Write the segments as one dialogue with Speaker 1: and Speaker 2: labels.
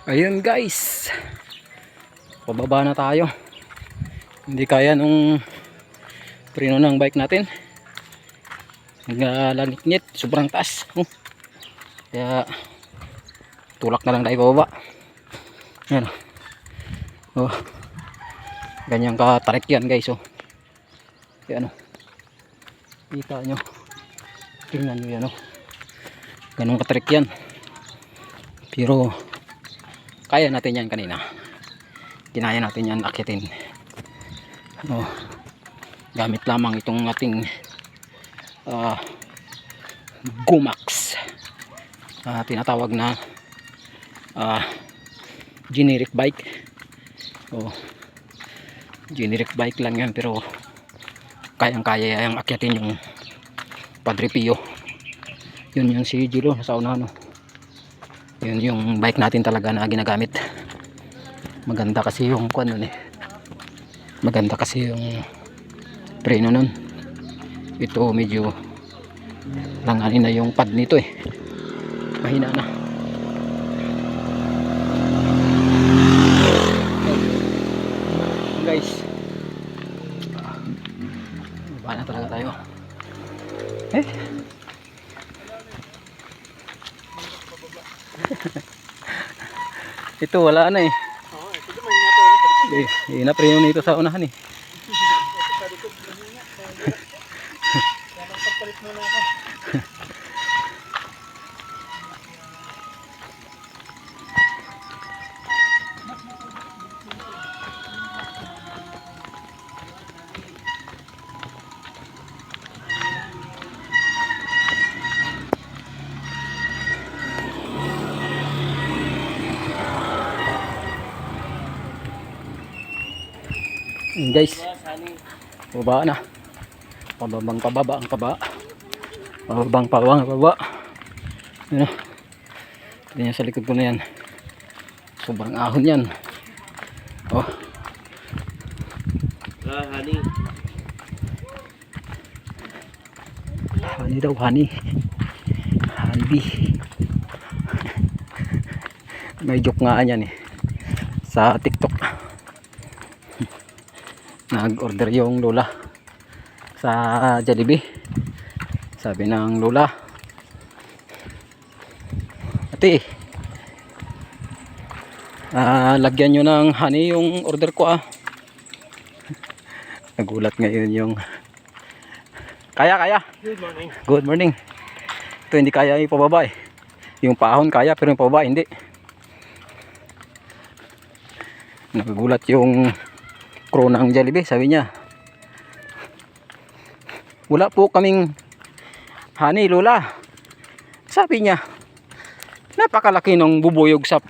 Speaker 1: Ayun guys, pababa na tayo. Hindi kaya nung preno ng bike natin, naglalangit-ngit, sobrang taas. Kaya tulak na lang tayo pababa. Yan. Oh, ganyan katarik yan guys. Oh, yan, oh. Kita nyo, tingnan nyo yan. Oh, ganun katarik yan. Pero kaya natin yan kanina. Kinaya natin yan akitin. Oh, gamit lamang itong ating Gomax, tinatawag na generic bike. Oh, generic bike lang yan, pero kayang kaya yung akyatin yung Padre Pio. Yun yung si Gilo sa unahan. Yun yung bike natin talaga na ginagamit. Maganda kasi yung kuan nun maganda kasi yung preno nun. Ito medyo langanin na yung pad nito mahina na. Guys, baba na talaga tayo. Ito wala na inapreno nito sa unahan guys, baba na. Pababang pababa ang paba. Pababang pababa ang pababa. Ano? Tingnan sa likod ko na yan. Sobrang ahon yan. Oh.
Speaker 2: Honey.
Speaker 1: Honey daw, honey. Honey bee. May joke nga yan sa TikTok. Nag-order yung lola sa Jollibee. Sabi ng lola, ate, lagyan nyo ng honey yung order ko Nagulat ngayon yung kaya. Good morning. Ito hindi kaya ipababa yung paahon kaya, pero yung pababa hindi. Nagulat yung crew ng Jollibee, sabi niya, wala po kaming honey lola. Sabi niya, napakalaki ng bubuyog sa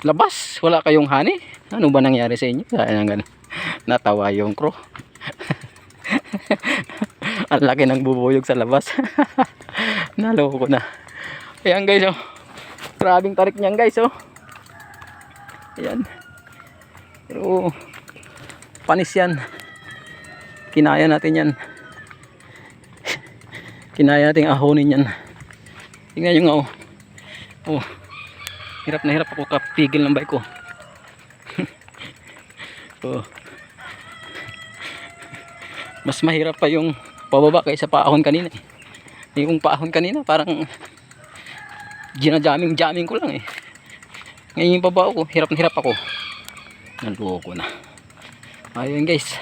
Speaker 1: labas, wala kayong honey. Ano ba nangyari sa inyo? Natawa yung crew. Ang laki ng bubuyog sa labas. Naloko na. Ayan guys, grabing tarik niyan guys. Ayan, pero panis yan. Kinaya natin yan. Kinaya natin ahonin yan. Tingnan nyo nga hirap na hirap ako kapigil ng bike ko. Mas mahirap pa yung pababa kaysa paahon kanina Yung paahon kanina parang ginajaming ko lang Ngayon yung pababa ko, hirap na hirap ako. Naloko na. Ayun guys.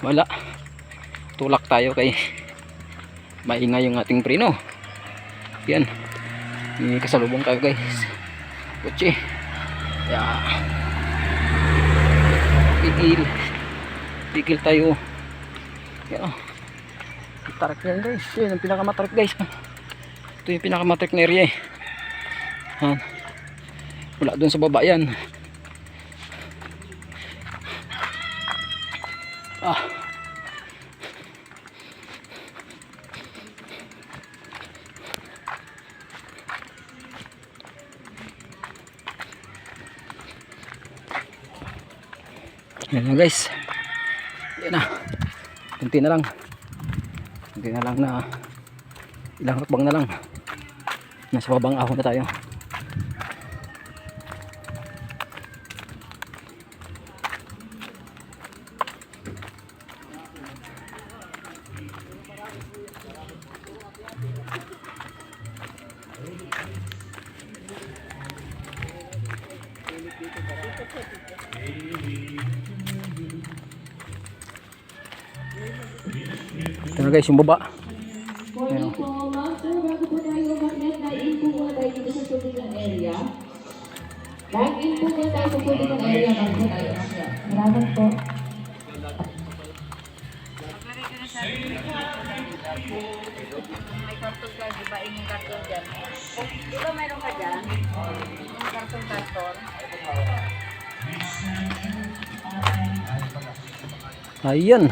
Speaker 1: Wala. Tulak tayo kay maingay yung ating preno. Yan. May kasalubong tayo guys. Kutsi. Pigil tayo. Yan. Tarik yan guys. Yan ang pinakamatarik guys. Ito yung pinakamatarik na area wala dun sa baba yan. Yan na guys. Yan na. Kunti na lang na Ilang hakbang na lang. Nasa babang ahon na tayo. Ito na guys, yung baba.
Speaker 2: Morning po, ma'am. Sir, bago po tayo mag-net, nag-in po muna tayo dito sa Tuligan area. Nag-in po muna tayo sa Tuligan area bago po tayo mag-net. Salamat po.
Speaker 3: May karton ka, di ba? Yung karton dyan. Di ba mayroon ka dyan? Yung karton-karton.
Speaker 1: Ayan.